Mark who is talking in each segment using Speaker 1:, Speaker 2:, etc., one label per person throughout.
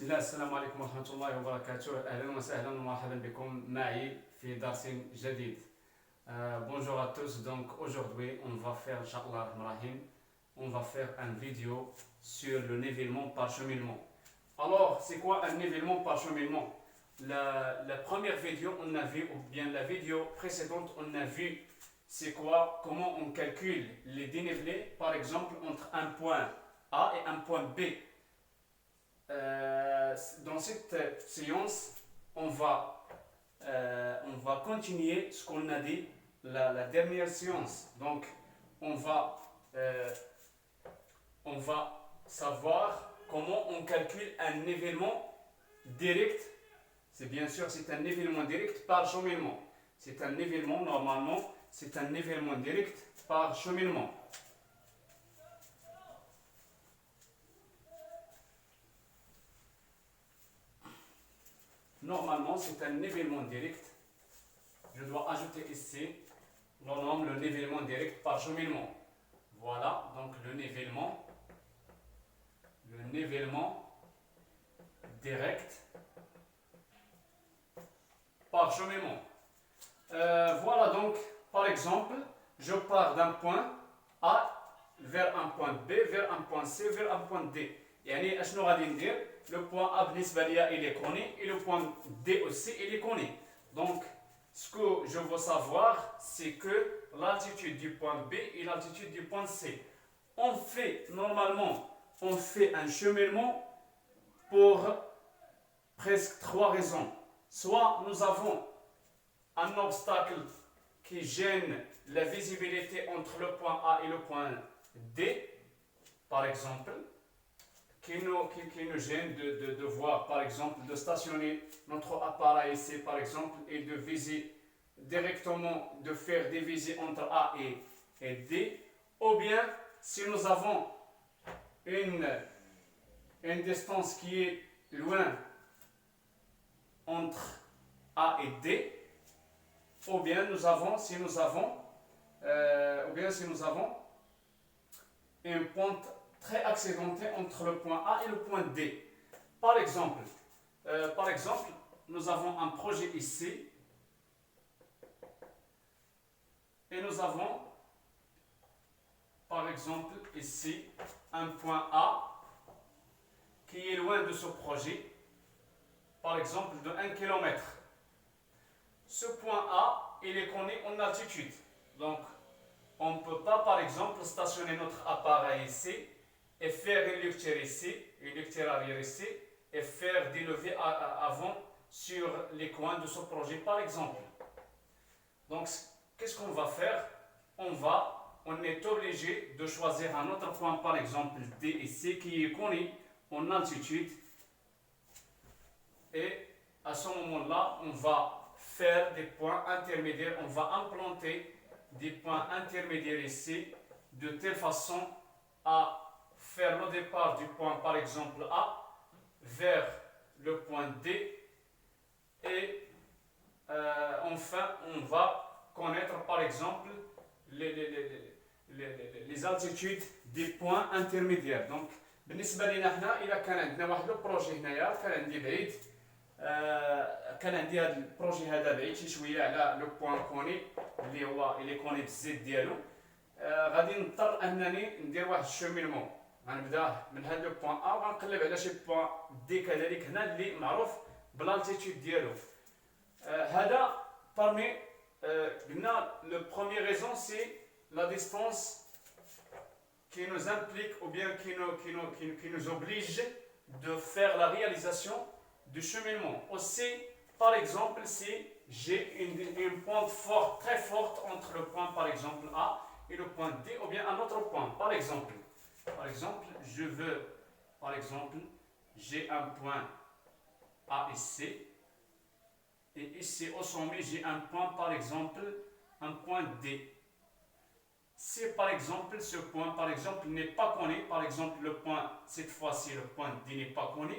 Speaker 1: بسم الله السلام عليكم ورحمة الله وبركاته. أهلا وسهلا ومرحبا بكم معي في درس جديد. Bonjour à tous. Donc aujourd'hui on va faire, Inch'Allah Rahim, on va faire une vidéo sur le nivellement par cheminement. Alors c'est quoi un nivellement par cheminement? La première vidéo on a vu, ou bien la vidéo précédente on a vu c'est quoi, comment on calcule les dénivelés par exemple entre un point A et un point B. Dans cette séance, on va continuer ce qu'on a dit la dernière séance. Donc, euh, on va savoir comment on calcule un nivellement direct. C'est bien sûr, c'est un nivellement direct par cheminement. C'est un nivellement, normalement, c'est un nivellement direct par cheminement. Normalement, c'est un nivellement direct. Je dois ajouter ici le nom, le nivellement direct par cheminement. Voilà, donc le nivellement direct par cheminement. Voilà donc, par exemple, je pars d'un point A vers un point B, vers un point C, vers un point D. يعني اشنو غادي ندير؟ Le point A بالنسبة ليا il est connu et le point D aussi il est connu. Donc ce que je veux savoir c'est que l'altitude du point B et l'altitude du point C. Normalement on fait un cheminement pour presque trois raisons. Soit nous avons un obstacle qui gêne la visibilité entre le point A et le point D, par exemple, qui nous gêne de voir, par exemple, de stationner notre appareil ici, par exemple, et de viser directement, de faire des visées entre A et D, ou bien si nous avons une distance qui est loin entre A et D, ou bien si nous avons une pente très accidentée entre le point A et le point D. Par exemple, nous avons un projet ici et nous avons par exemple ici un point A qui est loin de ce projet, par exemple de 1 km. Ce point A, il est connu en altitude. Donc, on ne peut pas, par exemple, stationner notre appareil ici et faire une lecture ici, une lecture arrière ici, et faire des levées avant sur les coins de ce projet, par exemple. Donc, qu'est-ce qu'on va faire? On est obligé de choisir un autre point, par exemple D et C, qui est connu en altitude. Et à ce moment-là, on va faire des points intermédiaires, on va implanter des points intermédiaires ici, de telle façon à faire le départ du point, par exemple A, vers le point D, et enfin, on va connaître, par exemple, les altitudes des points intermédiaires. Donc, بالنسبة لنا حنا إذا كان عندنا واحد البروجي هنايا كان عندي بعيد كان عندي هذا البروجي هذا بعيد شي شويه على لو بوان كوني اللي هو اللي كوني بالزيت ديالو غادي نضطر انني ندير واحد الشومينمون غنبدا من هذا لو بوان ا وغنقلب على شي بوان دي كذلك هنا اللي معروف بالالتيتود ديالو هذا parmi قلنا لو بروميير ريزون سي لا ديستانس qui nous implique ou bien qui nous oblige de faire la réalisation du cheminement. Aussi, par exemple, si j'ai une pente forte, très forte entre le point par exemple A et le point D ou bien un autre point. Par exemple, j'ai un point A et C et ici au sommet j'ai un point par exemple, un point D. Si par exemple ce point par exemple n'est pas connu, par exemple le point, cette fois-ci le point D n'est pas connu,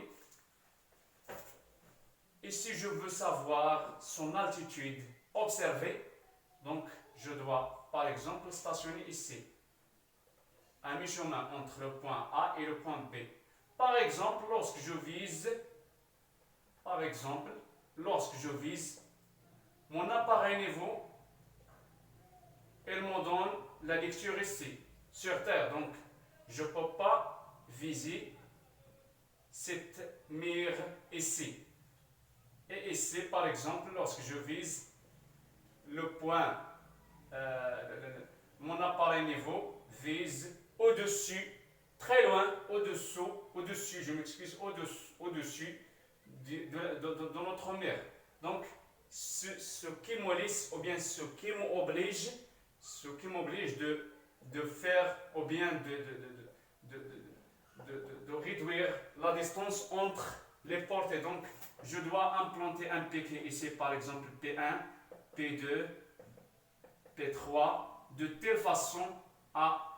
Speaker 1: et si je veux savoir son altitude observée, donc je dois par exemple stationner ici, à mi-chemin entre le point A et le point B. Par exemple, lorsque je vise Par exemple, lorsque je vise mon appareil niveau, il me donne la lecture ici, sur Terre. Donc, je ne peux pas viser cette mire ici. Et ici, par exemple, lorsque je vise le point, mon appareil niveau vise au-dessus, très loin, au-dessus, je m'excuse, au-dessus de notre mire. Donc, ce qui me laisse, ou bien ce qui m'oblige, de faire, ou bien de réduire la distance entre les portes. Et donc, je dois implanter un P qui est ici, par exemple P1, P2, P3, de telle façon à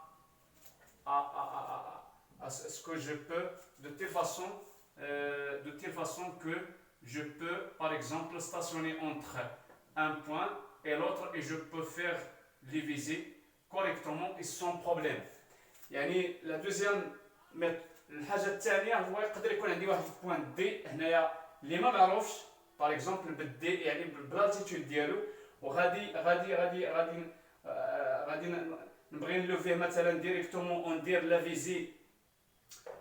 Speaker 1: ce que je peux, de telle façon que je peux, par exemple, stationner entre un point et l'autre et je peux faire les visées correctement et sans problème. يعني la deuxième الحاجه الثانيه هو يقدر يكون عندي واحد البوان دي هنايا اللي ما معروفش باغ اكزومبل بالدي يعني بالالتيتود ديالو وغادي غادي غادي غادي غادي نبغي نلوفيه مثلا ديريكتومون وندير لا فيزي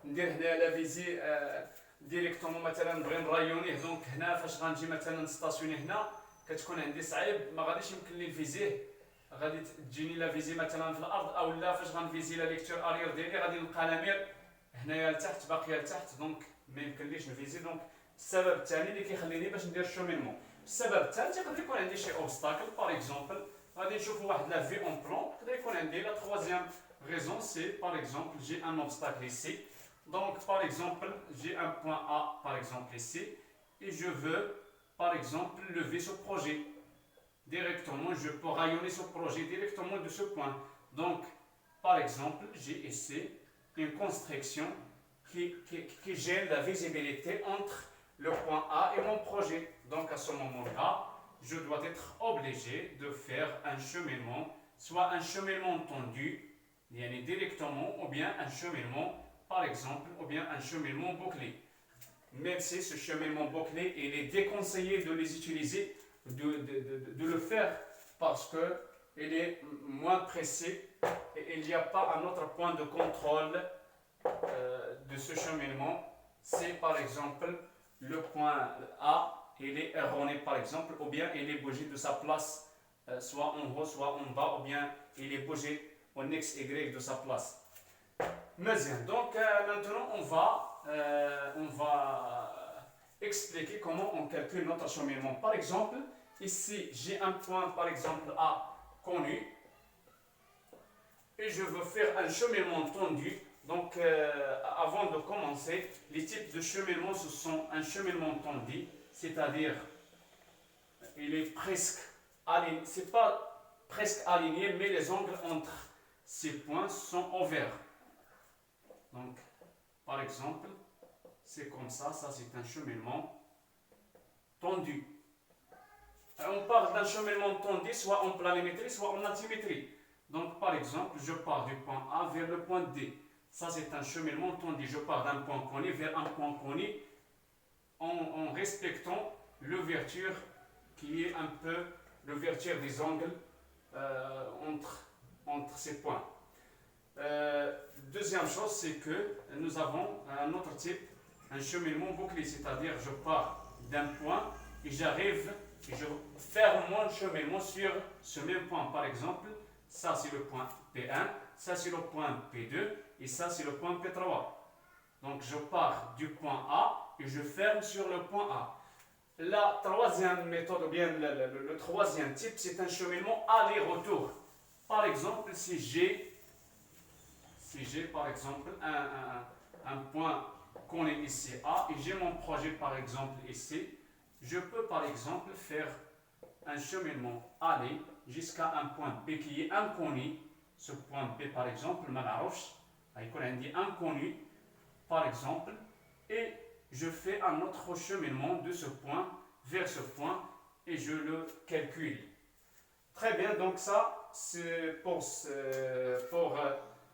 Speaker 1: ندير هنا لا فيزي ديريكتومون مثلا نبغي نرايونيه دونك هنا فاش غنجي مثلا نستاسيوني هنا كتكون عندي صعيب ما غاديش يمكن لي نفيزيه غادي تجيني لا فيزي مثلا في الارض او لا فاش غنفيزي لا ليكتور ارير ديالي غادي نلقى لا مير هنايا لتحت باقيه لتحت دونك ما يمكنليش نفيزي دونك السبب الثاني اللي كيخليني باش ندير الشومينمون. السبب الثالث يقدر يكون عندي شي اوبستاكل باغ اكزومبل غادي نشوفوا واحد لا في اون بلون يقدر يكون عندي لا تروازيام raison c'est par exemple j'ai un obstacle ici donc par exemple j'ai un point A par exemple ici et je veux par exemple lever ce projet directement je peux rayonner ce projet directement de ce point donc par exemple j'ai ici une construction qui gêne la visibilité entre le point A et mon projet donc à ce moment là je dois être obligé de faire un cheminement soit un cheminement tendu directement ou bien un cheminement par exemple ou bien un cheminement bouclé même si ce cheminement bouclé il est déconseillé de les utiliser de le faire parce que il est moins pressé et il n'y a pas un autre point de contrôle de ce cheminement c'est par exemple le point A il est erroné par exemple ou bien il est bougé de sa place soit en haut soit en bas ou bien il est bougé en x, y de sa place. Mais bien, donc maintenant on va expliquer comment on calcule notre cheminement. Par exemple, ici j'ai un point par exemple A connu et je veux faire un cheminement tendu. Donc avant de commencer, les types de cheminement ce sont un cheminement tendu, c'est-à-dire il est presque aligné, c'est pas presque aligné mais les angles entre ces points sont ouverts. Donc, par exemple, c'est comme ça, ça c'est un cheminement tendu. On parle d'un cheminement tendu soit en planimétrie, soit en altimétrie. Donc, par exemple, je pars du point A vers le point D. Ça c'est un cheminement tendu. Je pars d'un point connu vers un point connu en respectant l'ouverture qui est un peu l'ouverture des angles entre ces points. Deuxième chose, c'est que nous avons un autre type, un cheminement bouclé, c'est-à-dire je pars d'un point et j'arrive et je ferme mon cheminement sur ce même point. Par exemple, ça c'est le point P1, ça c'est le point P2 et ça c'est le point P3. Donc je pars du point A et je ferme sur le point A. La troisième méthode, ou bien le troisième type, c'est un cheminement aller-retour. Par exemple, si j'ai par exemple un point qu'on est ici A et j'ai mon projet par exemple ici, je peux par exemple faire un cheminement aller jusqu'à un point B qui est inconnu. Ce point B par exemple, inconnu par exemple, et je fais un autre cheminement de ce point vers ce point et je le calcule. Très bien, donc ça c'est pour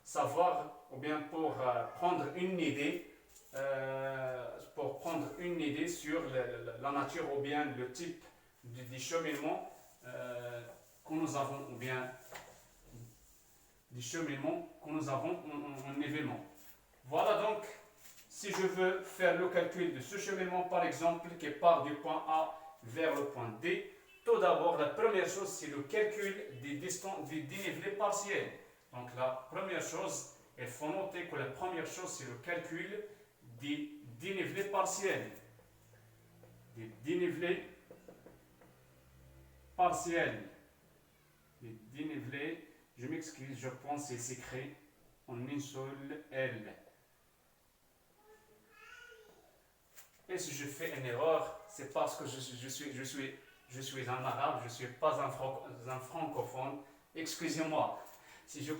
Speaker 1: savoir ou bien pour prendre une idée pour prendre une idée sur la nature ou bien le type du cheminement que nous avons, ou bien du cheminement que nous avons en événement. Voilà donc, si je veux faire le calcul de ce cheminement, par exemple, qui part du point A vers le point D, tout d'abord, la première chose, c'est le calcul des dénivelés partiels. Donc la première chose, il faut noter que la première chose, c'est le calcul des dénivelés partiels. Des dénivelés partiels. Des dénivelés, je m'excuse, je pense que c'est écrit en une seule L. Et si je fais une erreur, c'est parce que je suis un arabe, je ne suis pas un francophone. Excusez-moi si je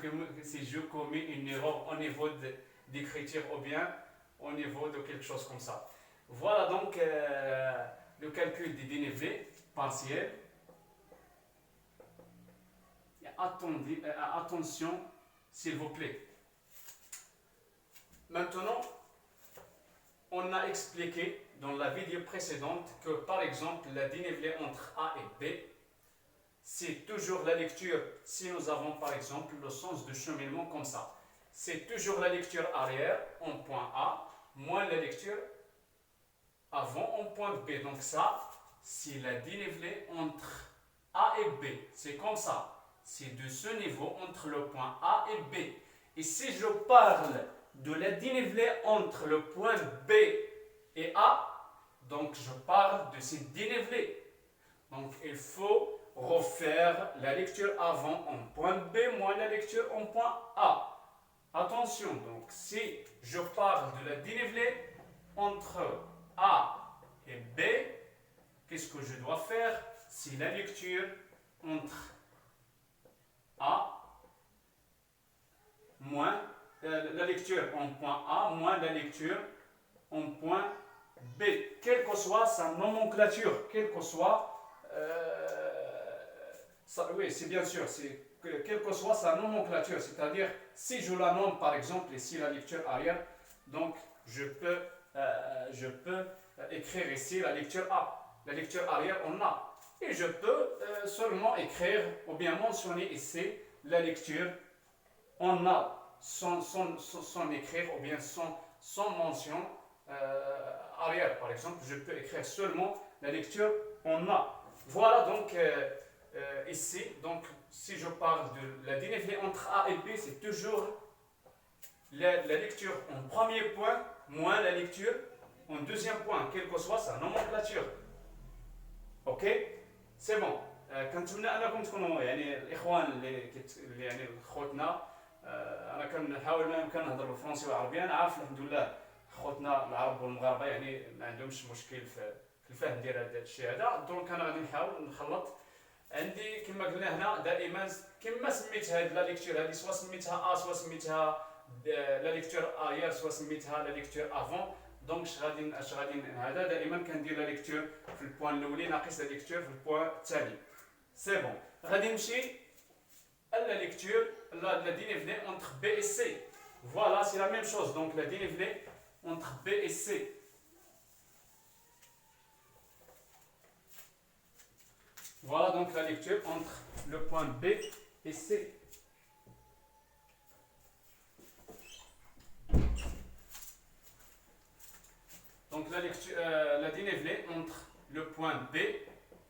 Speaker 1: commets une erreur au niveau d'écriture ou bien au niveau de quelque chose comme ça. Voilà donc le calcul des dénivelés partiels. Attention, s'il vous plaît. Maintenant, on a expliqué dans la vidéo précédente que par exemple la dénivelée entre A et B, c'est toujours la lecture, si nous avons par exemple le sens de cheminement comme ça, c'est toujours la lecture arrière en point A moins la lecture avant en point B. Donc ça, c'est la dénivelée entre A et B. C'est comme ça. C'est de ce niveau entre le point A et B. Et si je parle de la dénivelée entre le point B et A, donc je parle de ces dénivelés. Donc il faut refaire la lecture avant en point B moins la lecture en point A. Attention, donc si je parle de la dénivelée entre A et B, qu'est-ce que je dois faire? C'est la lecture entre A moins la lecture en point A moins la lecture en point B, quelle que soit sa nomenclature, quelle que soit oui, c'est bien sûr, quelle que soit sa nomenclature, c'est-à-dire si je la nomme par exemple ici la lecture arrière, donc je peux écrire ici la lecture A, la lecture arrière en A. Et je peux seulement écrire ou bien mentionner ici la lecture en A, sans écrire ou bien sans mention arrière. Par exemple, je peux écrire seulement la lecture en A. Voilà donc ici, donc si je parle de la dénivelée entre A et B, c'est toujours la lecture en premier point moins la lecture en deuxième point, quelle que soit sa nomenclature. Ok, c'est bon. كنتمنى انكم تكونوا يعني الاخوان اللي يعني خوتنا انا كنحاول ما يمكن نهضر بالفرنسي والعربيه. انا عارف الحمد لله خوتنا العرب والمغاربه يعني ما عندهمش مشكل في الفهم ديال هذا الشيء هذا. دونك انا غادي نحاول نخلط. عندي كما قلنا هنا دائما كما سميت هذه لا ليكتور هذه سوا سميتها سوا سميتها لا ليكتور اريير سوا سميتها لا ليكتور افون. دونك اش غادي هذا دائما كندير لا ليكتور في البوان الاولي ناقص لا ليكتور في البوان الثاني. سي بون. غادي نمشي la lecture, la dénivelée entre B et C. Voilà, c'est la même chose. Donc la dénivelée entre B et C. Voilà donc la lecture entre le point B et C. Donc la dénivelée entre le point B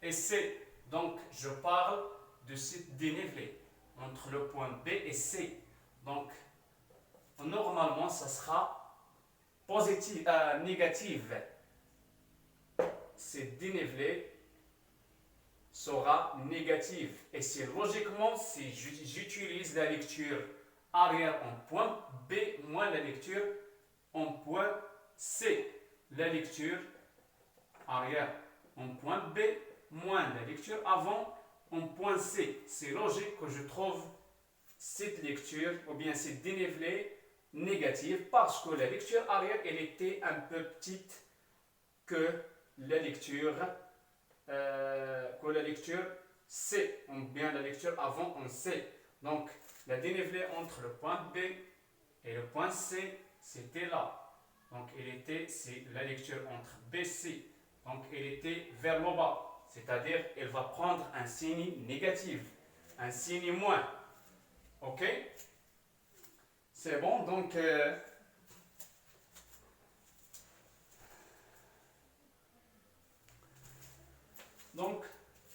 Speaker 1: et C. Donc je parle de cette dénivelée entre le point B et C. Donc, normalement, ça sera positif, négative. Cette dénivelée sera négative. Et c'est logiquement, si j'utilise la lecture arrière en point B moins la lecture en point C. La lecture arrière en point B moins la lecture avant en point C. C'est logique que je trouve cette lecture ou bien cette dénivelée négative parce que la lecture arrière elle était un peu petite que la lecture C ou bien la lecture avant en C. Donc la dénivelée entre le point B et le point C c'était là. Donc elle était, c'est la lecture entre BC. Donc elle était vers le bas. C'est-à-dire elle va prendre un signe négatif, un signe moins. Ok? C'est bon, donc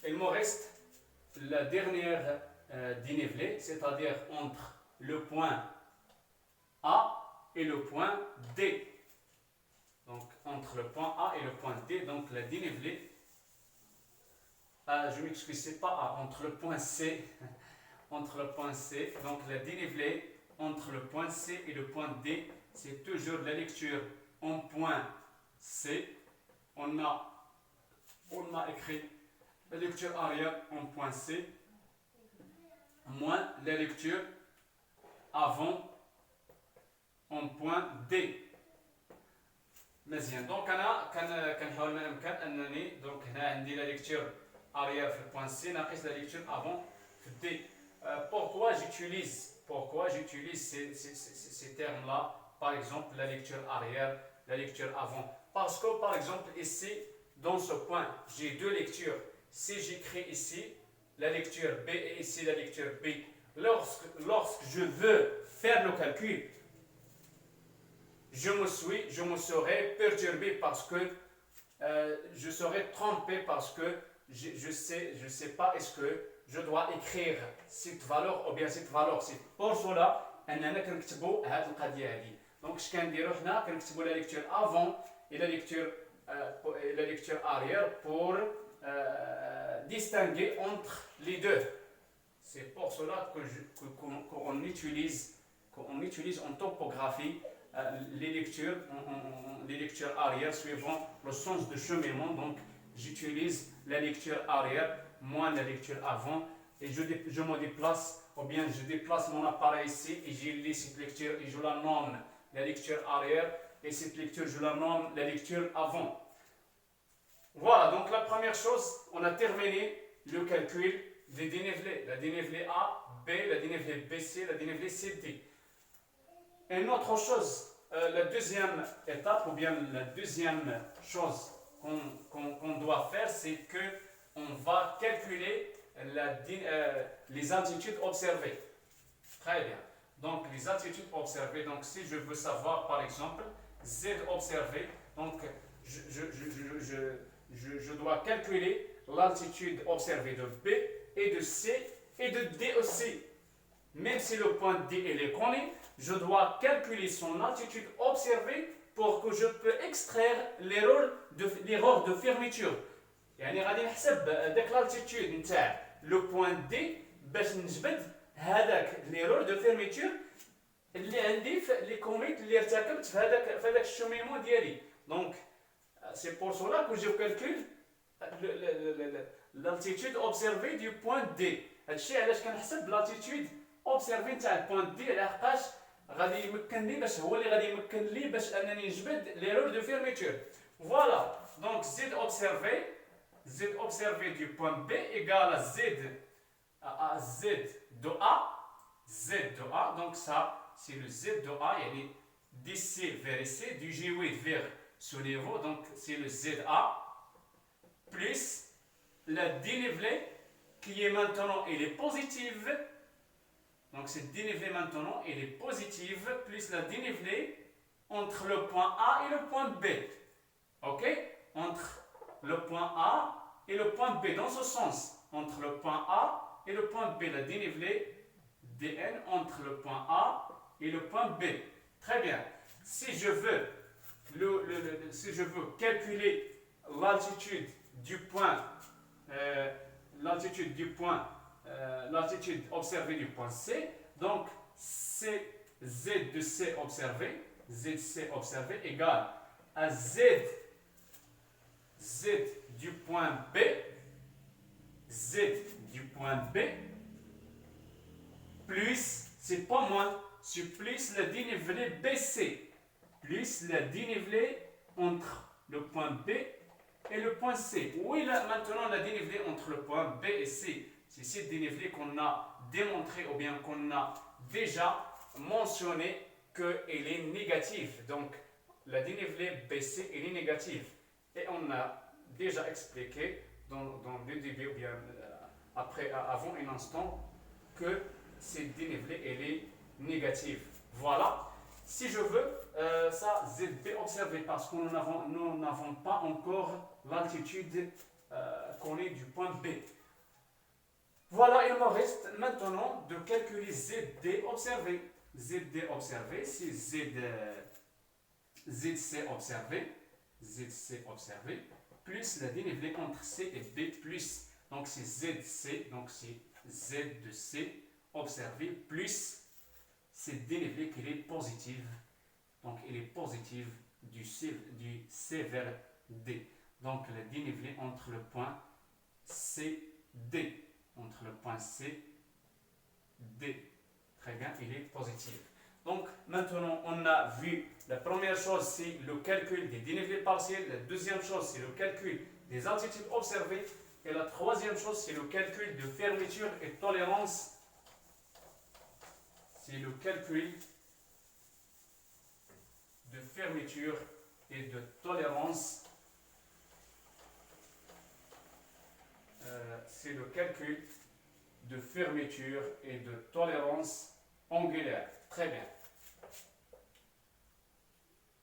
Speaker 1: il me reste la dernière dénivelée, c'est-à-dire entre le point A et le point D. Donc entre le point A et le point D, donc la dénivelée, je m'excuse, c'est pas A, entre le point C, entre le point C, donc la dénivelée entre le point C et le point D, c'est toujours la lecture en point C. On a écrit la lecture arrière en point C, moins la lecture avant en point D. مزيان دونك انا كنحاول ما امكن انني دونك هنا عندي لا ليكتور اريير في البوان سي ناقص لا ليكتور افون في دي. Pourquoi j'utilise ces termes là, par exemple la lecture arrière, la lecture avant? Parce que par exemple ici dans ce point j'ai deux lectures. Si j'écris ici la lecture B et ici la lecture B, lorsque je veux faire le calcul, je me serais perturbé parce que je serais trompé parce que je sais pas est-ce que je dois écrire cette valeur ou bien cette valeur. C'est pour cela اننا كنكتبوا هذه القضيه هذه. دونك اش كنديروا حنا كنكتبوا لا ليكتور افون et la lecture arrière pour distinguer entre les deux. C'est pour cela qu'on utilise en topographie les lectures arrière suivant le sens de cheminement. Donc j'utilise la lecture arrière moins la lecture avant et je me déplace ou bien je déplace mon appareil ici et je lis cette lecture et je la nomme la lecture arrière et cette lecture je la nomme la lecture avant. Voilà, donc la première chose, on a terminé le calcul des dénivelés, la dénivelée A, B, la dénivelée BC, la dénivelée CD. Une autre chose, la deuxième étape ou bien la deuxième chose qu'on doit faire, c'est qu'on va calculer les altitudes observées. Très bien. Donc les altitudes observées, donc si je veux savoir par exemple Z observé, donc je dois calculer l'altitude observée de B et de C et de D aussi. Même si le point D est connu, je dois calculer son altitude observée pour que je peux extraire l'erreur de fermeture. يعني غادي نحسب داك l'altitude نتاع لو بوين دي باش نجبد هذاك l'erreur de fermeture اللي عندي في لي كوميت اللي ارتكبت في هذاك الشوميمون ديالي. Donc c'est pour cela que je calcule l'altitude observée du point D. هادشي علاش كنحسب l'altitude observée نتاع البوين دي لحقاش غادي يمكن لي باش هو اللي غادي يمكن لي باش انني نجبد l'erreur de fermeture. Voilà, donc Z observé du point B égale à Z de A, donc ça c'est le Z de A, il est d'ici vers ici, du G8 vers ce niveau, donc c'est le ZA, plus la dénivelée qui est maintenant, elle est positive, donc cette dénivelée maintenant, elle est positive, plus la dénivelée entre le point A et le point B, ok? Entre le point A et le point B, dans ce sens, entre le point A et le point B, la dénivelée dN entre le point A et le point B. Très bien. Si je veux calculer l'altitude du point, l'altitude observée du point C, donc c'est Z de C observé égale à Z du point B, plus, c'est pas moins, c'est plus la dénivelée BC, plus la dénivelée entre le point B et le point C. Où est maintenant la dénivelée entre le point B et C? C'est cette dénivelée qu'on a démontré ou bien qu'on a déjà mentionné qu'elle est négative. Donc, la dénivelée BC elle est négative. Et on a déjà expliqué dans le début, ou bien avant un instant, que cette dénivelée elle est négative. Voilà. Si je veux, ça ZB, observez, parce que nous n'avons pas encore l'altitude qu'on est du point B. Voilà, il me reste maintenant de calculer ZD observé. ZD observé, c'est ZC observé, plus la dénivelée entre C et B, plus, donc c'est ZC, donc c'est Z de C observé, plus cette dénivelée qui est positive, donc elle est positive du C vers D. Donc la dénivelée entre le point C, D, entre le point C, D, très bien, il est positif. Donc maintenant on a vu, la première chose c'est le calcul des dénivelés partiels, la deuxième chose c'est le calcul des altitudes observées, et la troisième chose c'est le calcul de fermeture et tolérance. C'est le calcul de fermeture et de tolérance. C'est le calcul de fermeture et de tolérance angulaire. Très bien.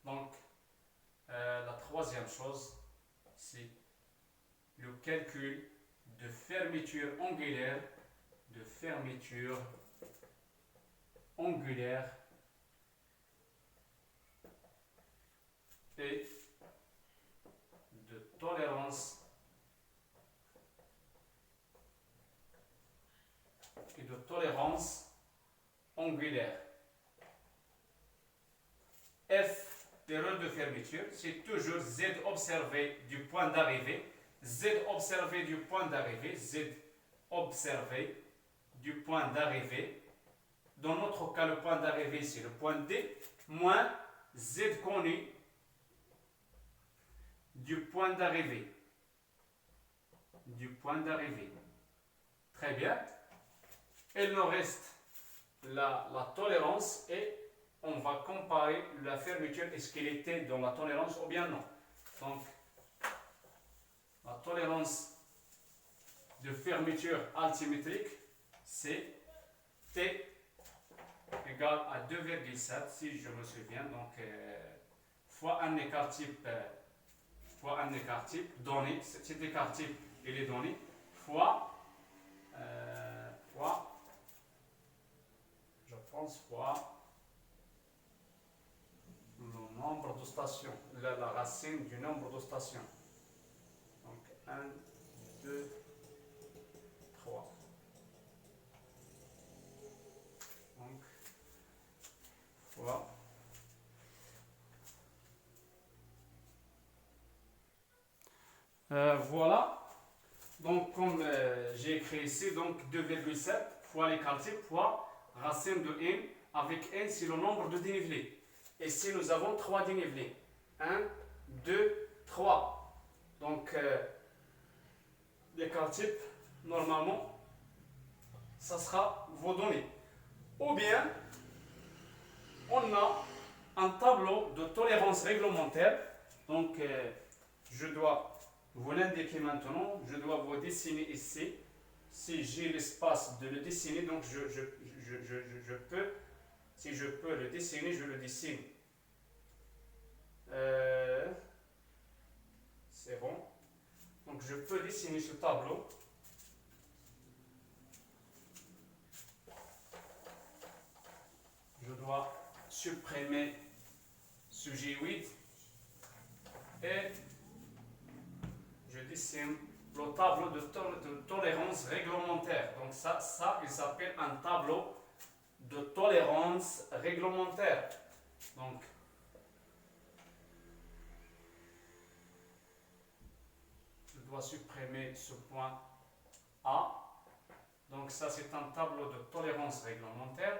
Speaker 1: Donc, la troisième chose, c'est le calcul de fermeture angulaire, et de tolérance angulaire. F, période de fermeture, c'est toujours Z observé du point d'arrivée. Z observé du point d'arrivée. Dans notre cas, le point d'arrivée, c'est le point D, moins Z connu du point d'arrivée. Très bien. Il nous reste la tolérance et on va comparer la fermeture, est-ce qu'elle était dans la tolérance ou bien non. Donc, la tolérance de fermeture altimétrique, c'est T égale à 2,7 si je me souviens, donc fois un écart type donné, cet écart type il est donné, fois le nombre de stations, la racine du nombre de stations. Donc 1, 2, 3. Donc fois voilà. Donc comme j'ai écrit ici, donc 2,7 fois l'écart type fois racine de n, avec n c'est le nombre de dénivelés. Et ici nous avons 3 dénivelés. 1, 2, 3. Donc l'écart type, normalement, ça sera vos données. Ou bien, on a un tableau de tolérance réglementaire. Donc je dois vous l'indiquer maintenant, je dois vous dessiner ici. Si j'ai l'espace de le dessiner, donc je peux, si je peux le dessiner, je le dessine. C'est bon. Donc je peux dessiner ce tableau. Je dois supprimer ce G8 et je dessine le tableau de tolérance réglementaire. Donc ça il s'appelle un tableau de tolérance réglementaire. Donc je dois supprimer ce point A. Donc ça c'est un tableau de tolérance réglementaire.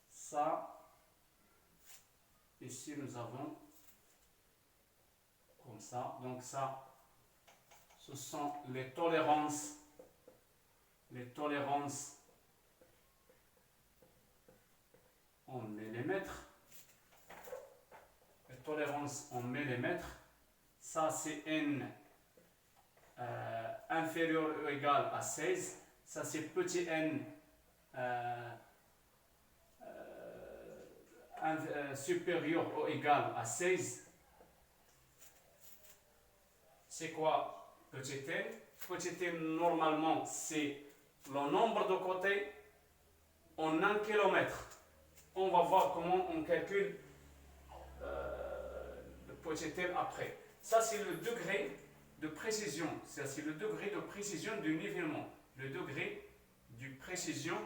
Speaker 1: Ça, ici nous avons comme ça. Donc ça, ce sont les tolérances en millimètres. tolérance en millimètres. Ça, c'est n inférieur ou égal à 16. Ça, c'est petit n supérieur ou égal à 16. C'est quoi petit n? Petit n, normalement, c'est le nombre de côtés en 1 km. On va voir comment on calcule le petit n après. Ça, c'est le degré de précision. Ça, c'est le degré de précision du nivellement. Le degré de précision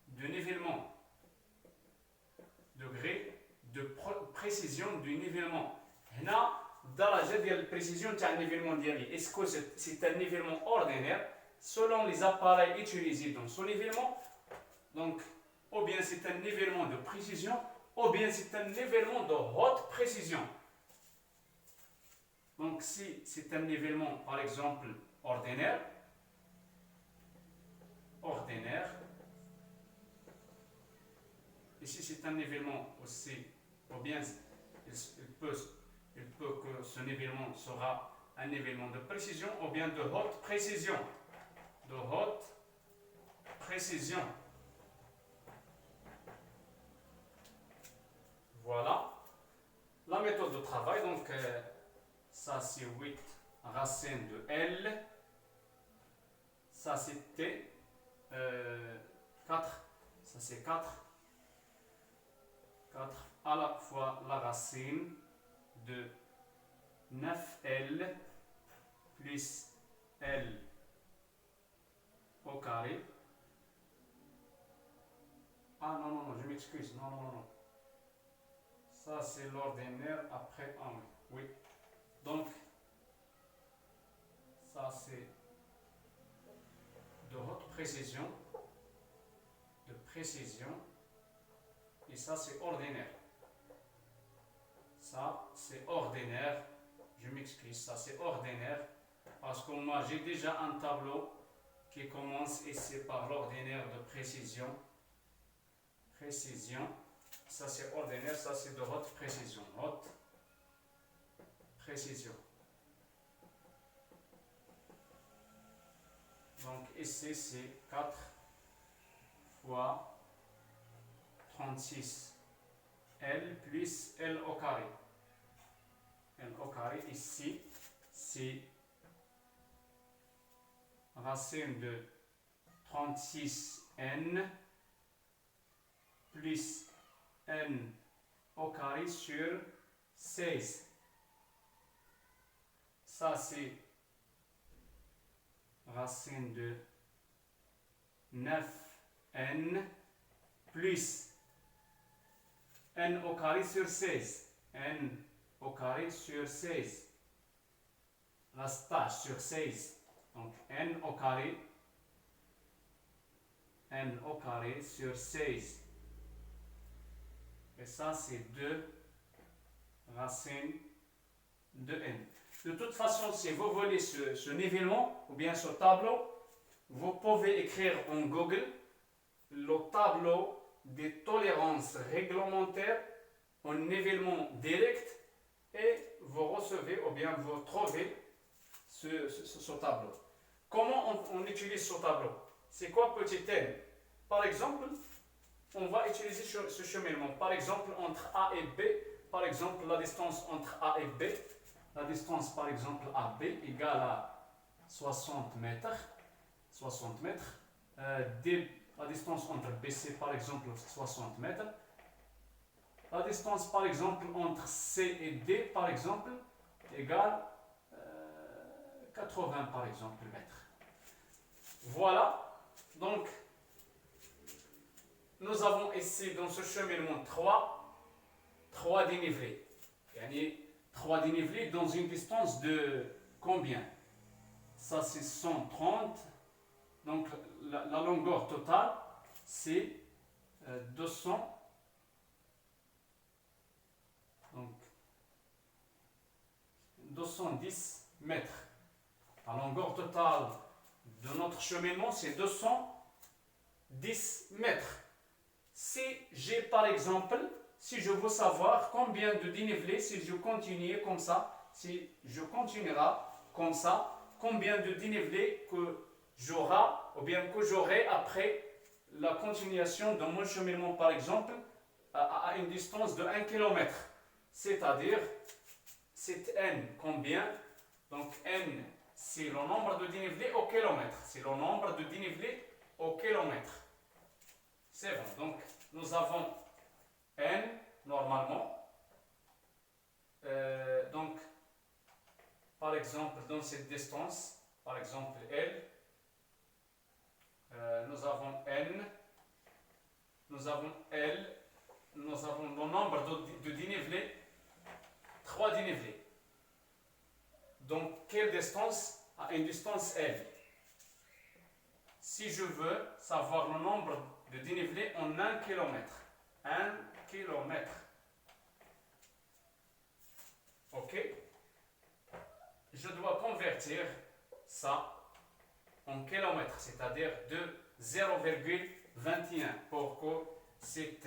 Speaker 1: du nivellement. Degré de précision du nivellement. Là, درجة ديال البريسيزيون تاع النيفيلمون ديالي. Est-ce que c'est un nivellement ordinaire selon les appareils utilisés dans ce nivellement? Donc, ou bien c'est un nivellement de précision, ou bien c'est un nivellement de haute précision. Donc, si c'est un nivellement, par exemple, ordinaire, ici c'est un nivellement aussi, ou bien il peut que ce nivellement sera un nivellement de précision, ou bien de haute précision. De haute précision. Voilà. La méthode de travail, donc, ça c'est 8 racines de L. Ça c'est T. 4. Ça c'est 4. 4 à la fois la racine de 9L plus L au carré. Ah non, non, non, je m'excuse. Non, non, non. Ça c'est l'ordinaire après 1. Oui. Donc, ça c'est de haute précision. De précision. Et ça c'est ordinaire. Ça c'est ordinaire. Je m'excuse, ça c'est ordinaire. Parce que moi j'ai déjà un tableau qui commence ici par l'ordinaire de précision. Précision. Ça c'est ordinaire, ça c'est de haute précision. Haute précision. Donc ici c'est 4 fois 36 L plus L au carré. L au carré ici c'est racine de 36N plus N au carré sur 16. Ça c'est racine de 9N plus N au carré sur 16. N au carré sur 16. La stage sur 16. Donc N au carré sur 16. Et ça, c'est 2 racines de N. De toute façon, si vous voulez ce nivellement ou bien ce tableau, vous pouvez écrire en Google le tableau des tolérances réglementaires en nivellement direct et vous recevez ou bien vous trouvez ce tableau. Comment on utilise ce tableau? C'est quoi petit n? Par exemple, on va utiliser ce cheminement. Par exemple, entre A et B, par exemple, la distance entre A et B, la distance par exemple AB égale à 60 mètres. 60 mètres. La distance entre BC par exemple 60 mètres. La distance par exemple entre C et D par exemple égale 80 par exemple mètres. Voilà. Donc, nous avons ici dans ce cheminement 3 dénivelés. Yani 3 dénivelés dans une distance de combien? Ça c'est 130. Donc la longueur totale c'est 200. Donc 210 mètres. La longueur totale de notre cheminement c'est 210 mètres. Si j'ai par exemple si je veux savoir combien de dénivelé, si je continue comme ça, si je continuerai comme ça, combien de dénivelé que j'aurai ou bien que j'aurai après la continuation de mon cheminement, par exemple, à une distance de 1 km. C'est-à-dire, c'est n combien? Donc n, c'est le nombre de dénivelés au kilomètre. C'est le nombre de dénivelés au kilomètre. C'est bon. Donc, nous avons n, normalement. Donc, par exemple, dans cette distance, par exemple L, nous avons n, nous avons L, nous avons le nombre de dénivelés, 3 dénivelés. Donc, quelle distance? À une distance L. Si je veux savoir le nombre de dénivelés en 1 km, 1 km. Ok? Je dois convertir ça en kilomètres, c'est-à-dire de 0,21 pour que cette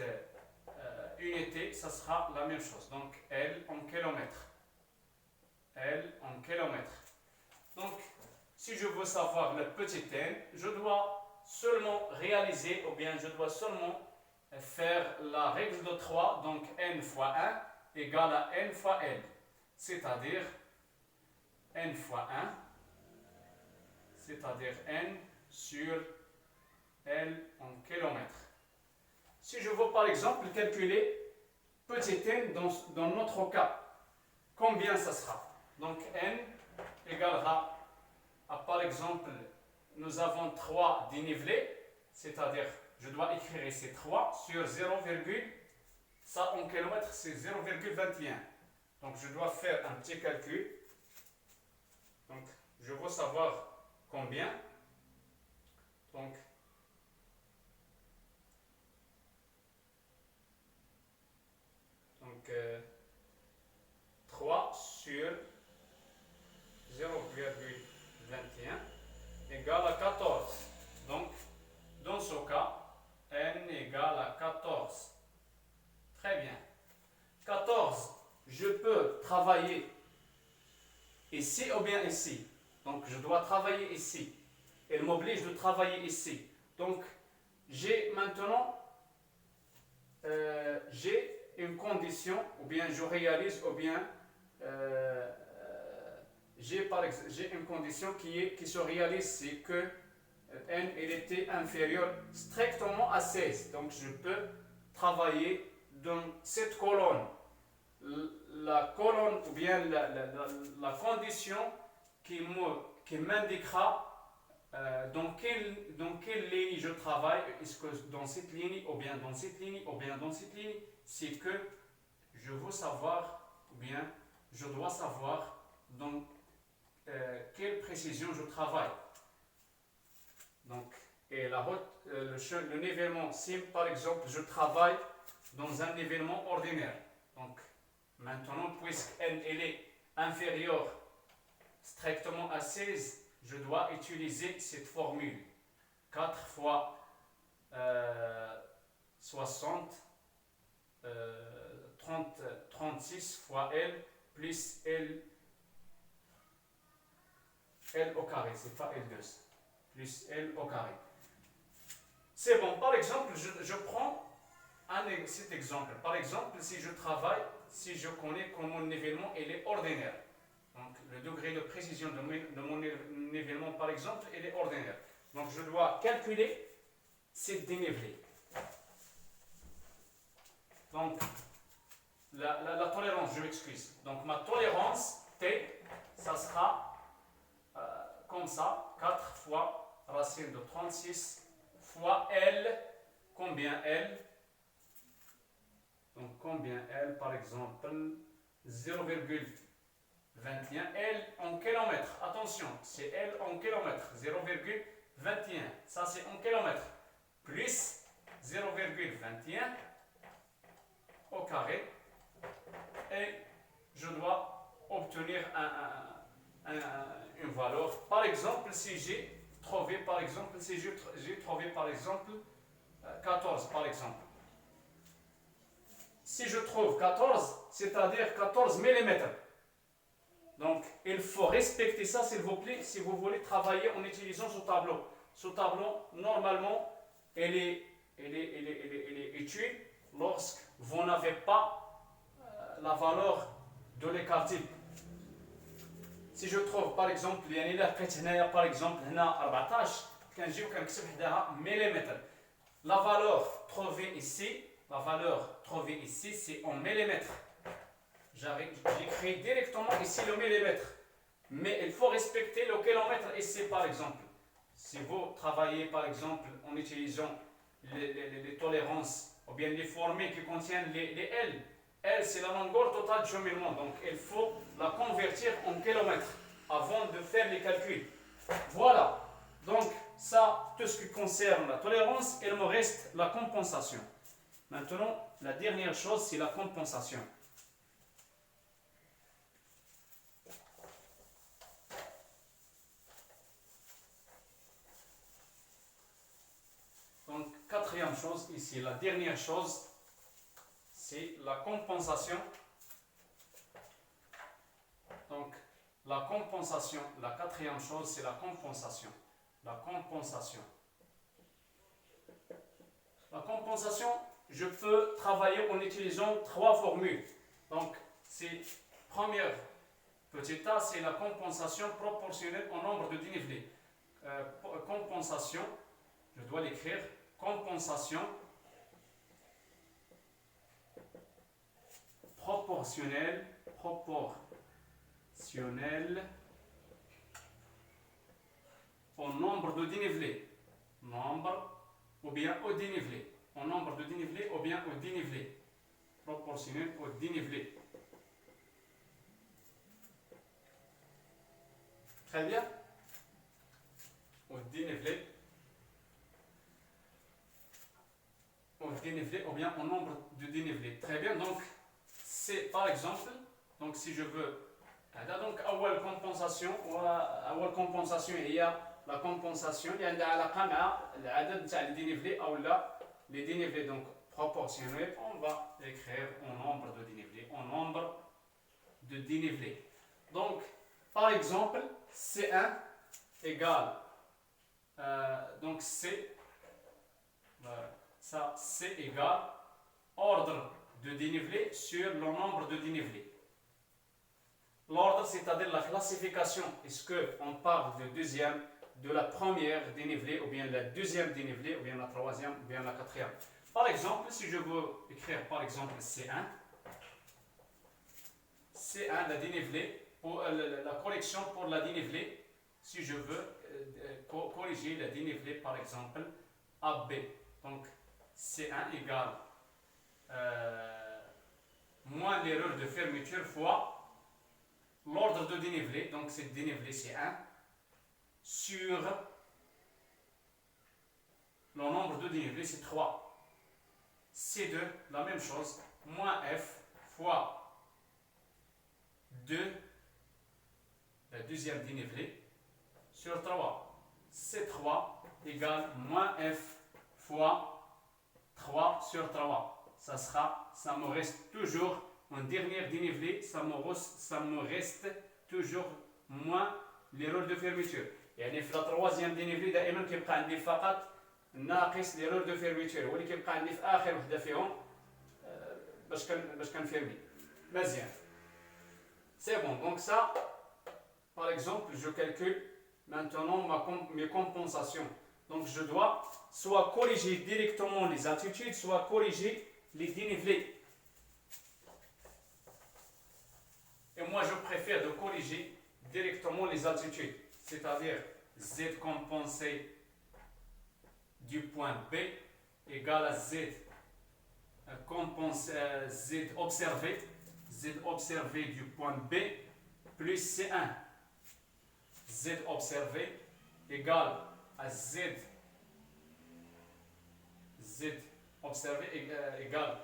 Speaker 1: unité, ça sera la même chose. Donc, L en kilomètres. L en kilomètres. Donc, si je veux savoir le petit n, je dois seulement réaliser, ou bien je dois seulement faire la règle de 3, donc n fois 1 égale à n fois l. C'est-à-dire n fois 1, c'est-à-dire n sur L en kilomètres. Si je veux par exemple calculer petit n dans notre cas, combien ça sera? Donc n égalera à, par exemple, nous avons 3 dénivelés, c'est-à-dire je dois écrire ces 3 sur 0, ça en kilomètres c'est 0,21. Donc je dois faire un petit calcul. Donc je veux savoir combien. Donc 3 sur 0,21 égale à 14. Donc, dans ce cas, n égale à 14. Très bien. 14, je peux travailler ici ou bien ici. Donc, je dois travailler ici. Elle m'oblige de travailler ici. Donc, j'ai maintenant j'ai une condition, ou bien je réalise, ou bien j'ai une condition qui se réalise, c'est que n il était inférieur strictement à 16. Donc je peux travailler dans cette colonne. La colonne, ou bien la condition qui m'indiquera dans quelle ligne je travaille. Est-ce que dans cette ligne, ou bien dans cette ligne, ou bien dans cette ligne, c'est que je veux savoir, ou bien je dois savoir dans quelle précision je travaille. Donc, et le nivellement, si par exemple je travaille dans un nivellement ordinaire, donc maintenant puisque n est inférieur strictement à 16, je dois utiliser cette formule. 4 fois 60, 36 fois L plus L au carré, c'est pas L2, plus L au carré. C'est bon, par exemple, je prends cet exemple. Par exemple, si je travaille, si je connais que mon nivellement il est ordinaire, donc le degré de précision de mon nivellement, par exemple, il est ordinaire. Donc je dois calculer cette dénivelé. Donc la tolérance, je m'excuse. Donc ma tolérance T, ça sera comme ça, 4 fois racine de 36 fois L. Combien L? Donc combien L, par exemple 0,21 L en kilomètres. Attention, c'est L en kilomètres. 0,21, ça c'est en kilomètres. Plus 0,21 au carré. Et je dois obtenir une valeur. Par exemple, si j'ai trouvé, par exemple, 14, par exemple. si je trouve 14, c'est-à-dire 14 mm. Donc, il faut respecter ça, s'il vous plaît, si vous voulez travailler en utilisant ce tableau. Ce tableau, normalement, il est utile lorsque vous n'avez pas la valeur de l'écart type. Si je trouve, par exemple, il y a par exemple, 14, كنجي وكنكتب حداها millimètre. La valeur trouvée ici, c'est en millimètres. J'écris directement ici le millimètre. Mais il faut respecter le kilomètre ici, par exemple. Si vous travaillez, par exemple, en utilisant les tolérances ou bien les formules qui contiennent les L, L c'est la longueur totale du cheminement. Donc il faut la convertir en kilomètres avant de faire les calculs. Voilà. Donc ça, tout ce qui concerne la tolérance, il me reste la compensation. Maintenant, la dernière chose, c'est la compensation. Donc, quatrième chose ici, la dernière chose, c'est la compensation. Donc, la compensation, la quatrième chose, c'est la compensation. La compensation. La compensation, je peux travailler en utilisant trois formules. Donc, c'est première petit a, c'est la compensation proportionnelle au nombre de dénivelés. Compensation, je dois l'écrire, compensation proportionnelle au nombre de dénivelés. Nombre ou bien au dénivelé. Au nombre de dénivelés ou bien au dénivelé. Proportionnel au dénivelé. Très bien. Au dénivelé. Au dénivelé ou bien au nombre de dénivelés. Très bien. Donc, c'est par exemple, donc si je veux, donc, أول compensation هي la compensation اللي عندها علاقة مع العدد نتاع les dénivelés أو لا les dénivelés. Donc, proportionnel, on va écrire en nombre de dénivelés. En nombre de dénivelés. Donc, par exemple, C1 égale, donc C, ça, C égale ordre de dénivelé sur le nombre de dénivelés. L'ordre, c'est-à-dire la classification. Est-ce qu'on parle de deuxième, de la première dénivelée, ou bien la deuxième dénivelée, ou bien la troisième, ou bien la quatrième. Par exemple, si je veux écrire par exemple C1, la dénivelée, la correction pour la dénivelée, si je veux corriger la dénivelée par exemple AB. Donc C1 égale moins l'erreur de fermeture fois l'ordre de dénivelé, donc c'est dénivelé C1, sur le nombre de dénivelés, c'est 3. C2, la même chose, moins F fois 2, la deuxième dénivelé, sur 3. C3 égale moins F fois 3 sur 3. Ça me reste toujours en dernier dénivelé, ça me reste toujours moins l'erreur de fermeture. يعني في la troisième dénivelé دائما كيبقى عندي فقط ناقص l'erreur de fermeture هو اللي كيبقى عندي في اخر وحده فيهم باش كنفيرمي مزيان. C'est bon, donc ça par exemple je calcule maintenant mes compensations. Donc je dois soit corriger directement les altitudes, soit corriger les dénivelés. Et moi je préfère de corriger directement les altitudes, c'est-à-dire Z compensé du point B égale à Z observé du point B plus C1. Z observé égale à Z observé égale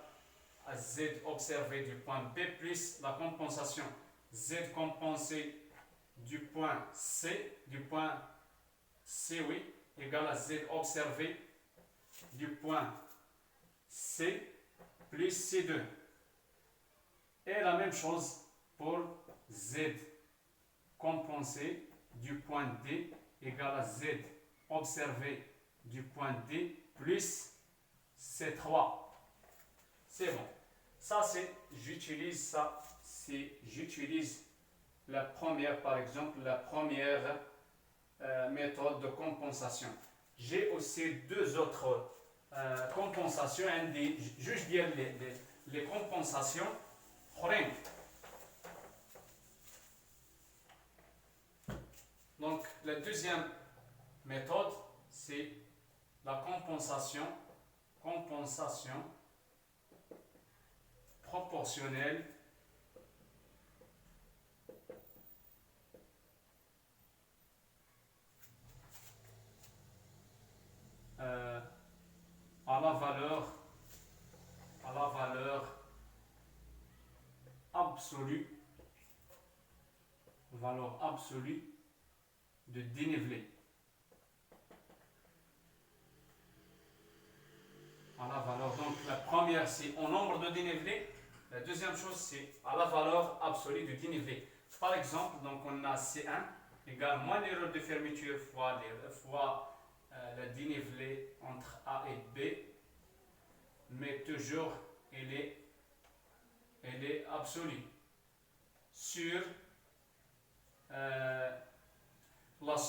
Speaker 1: à Z observé du point B plus la compensation Z compensé du point C, oui, égale à Z observé du point C plus C2. Et la même chose pour Z compensé du point D égale à Z observé du point D plus C3. C'est bon. Ça, c'est, j'utilise ça, si j'utilise la première, par exemple, la première méthode de compensation. J'ai aussi deux autres compensations, juste dire les compensations. Donc, la deuxième méthode, c'est la compensation proportionnelle à la valeur absolue de dénivelé. À la valeur, donc la première c'est au nombre de dénivelés, la deuxième chose c'est à la valeur absolue du dénivelé. Par exemple, donc on a C1 égale moins l'erreur de fermeture fois le dénivelé entre A et B, mais toujours elle est absolue sur la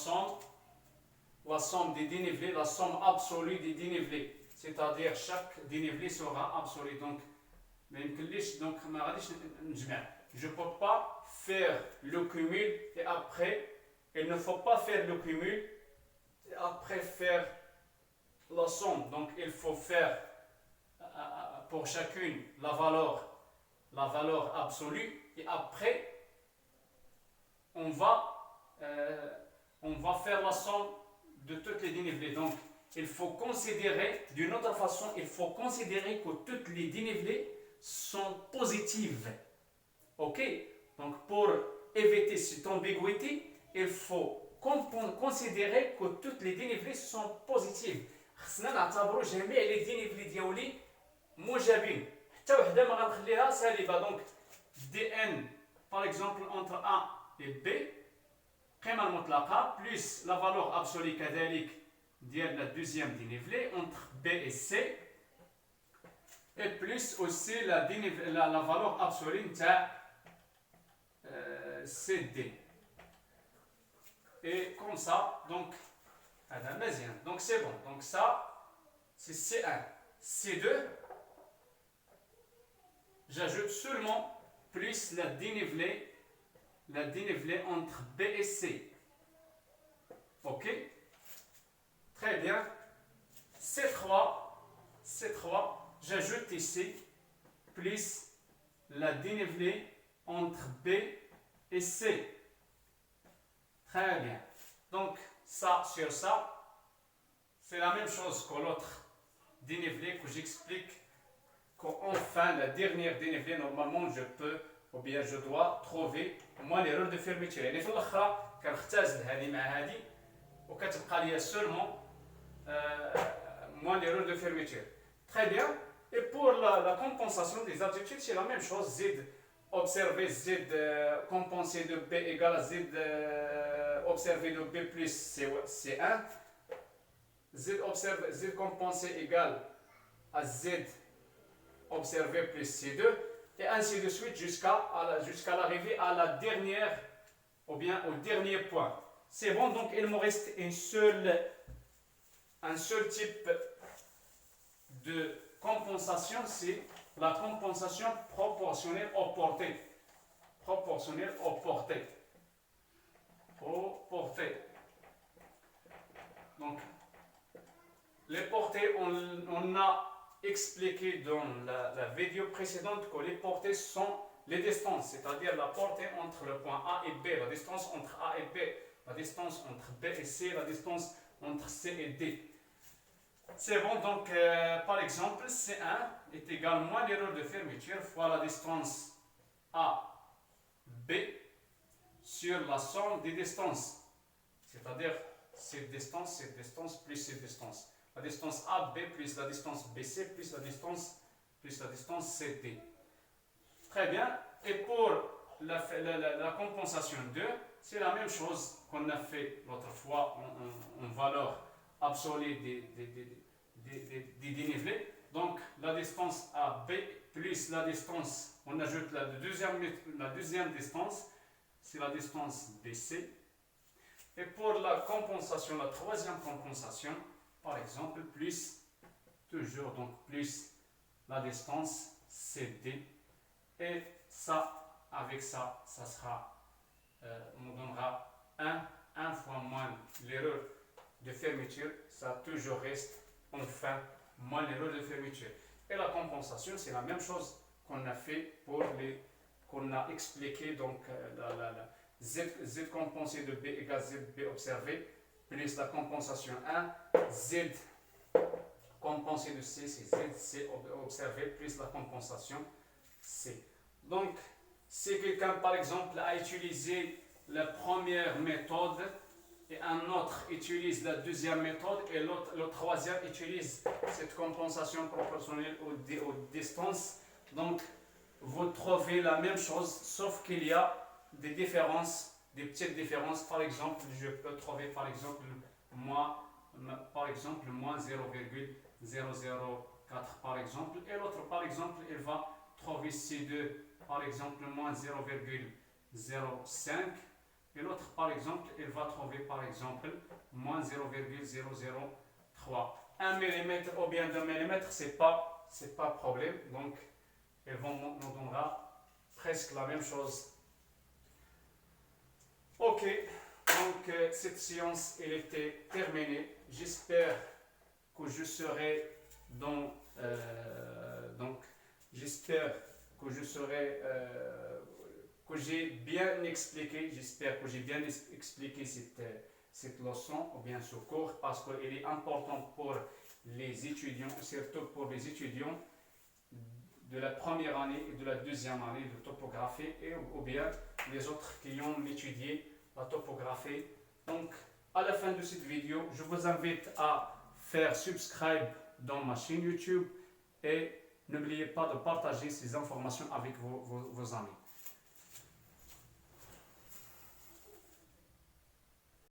Speaker 1: somme des dénivelés, la somme absolue des dénivelés. C'est-à-dire chaque dénivelé sera absolu. Donc, je ne peux pas faire le cumul et après, il ne faut pas faire le cumul et après faire la somme. Donc, il faut faire pour chacune la valeur absolue et après, on va faire la somme de toutes les dénivelés. Donc, il faut considérer, d'une autre façon, il faut considérer que toutes les dénivelés sont positives. Ok? Donc, pour éviter cette ambiguïté, il faut considérer que toutes les dénivelés sont positives. خصنا نعتبروا جميع les dénivelés ديالي موجبين. حتى وحده ما غنخليها سالبه. Donc, dn, par exemple, entre A et B, قيمة المطلقة plus la valeur absolue كذلك ديال la deuxième dénivelée entre B et C et plus aussi la valeur absolue de CD. Et comme ça, donc, donc c'est bon. Donc ça, c'est C1. C2, j'ajoute seulement plus la dénivelée entre B et C. Ok? Très bien. C3, j'ajoute ici plus la dénivelée entre B et C. Très bien. Donc, ça sur ça, c'est la même chose que l'autre dénivelé que j'explique qu'enfin, la dernière dénivelée, normalement, je peux ou bien je dois trouver au moins l'erreur de fermeture. يعني في الأخرى كنختزل هذه مع هذه وكتبقى لي seulement moins l'erreur de fermeture. Très bien. Et pour la compensation des adjectifs, c'est la même chose. Z observé, Z compensé de B égale à Z observé de B plus C1. Z compensé égale à Z observé plus C2. Et ainsi de suite jusqu'à l'arrivée à la dernière, ou bien au dernier point. C'est bon, donc il me reste un seul type de compensation, c'est la compensation proportionnelle aux portées. Proportionnelle aux portées. Donc, les portées, on a expliqué dans la vidéo précédente que les portées sont les distances, c'est-à-dire la portée entre le point A et B, la distance entre A et B, la distance entre B et C, la distance entre C et D. C'est bon, donc par exemple, C1 est égal moins l'erreur de fermeture fois la distance AB sur la somme des distances, c'est-à-dire cette distance plus cette distance. La distance AB plus la distance BC plus la distance CD. Très bien. Et pour la compensation 2, c'est la même chose qu'on a fait l'autre fois en valeur absolue des dénivelés. Donc la distance AB plus la distance, on ajoute la deuxième distance, c'est la distance BC. Et pour la compensation, la troisième compensation, par exemple, plus, toujours donc plus la distance CD. Et ça, avec ça, ça sera, on donnera 1 fois moins l'erreur de fermeture. Ça toujours reste enfin moins l'erreur de fermeture. Et la compensation, c'est la même chose qu'on a fait pour qu'on a expliqué, donc Z compensé de B égale ZB observé, plus la compensation 1, Z compensé de C, c'est ZC observé, plus la compensation C. Donc, si quelqu'un, par exemple, a utilisé la première méthode et un autre utilise la deuxième méthode et le troisième utilise cette compensation proportionnelle aux distances, donc vous trouvez la même chose, sauf qu'il y a des différences, des petites différences. Par exemple, je peux trouver par exemple moins 0,004 par exemple, et l'autre par exemple il va trouver C2 par exemple moins 0,05, et l'autre par exemple il va trouver par exemple moins 0,003. 1 mm ou bien 2 mm, c'est pas problème, donc ils nous donnera presque la même chose. Ok, donc cette séance elle était terminée. J'espère que je serai j'espère que je serai que j'ai bien expliqué. J'espère que j'ai bien expliqué cette leçon ou bien ce cours, parce qu'il est important pour les étudiants, surtout pour les étudiants de la première année et de la deuxième année de topographie, et ou bien les autres qui ont étudié la topographie. Donc à la fin de cette vidéo, je vous invite à faire subscribe dans ma chaîne YouTube et n'oubliez pas de partager ces informations avec vos amis.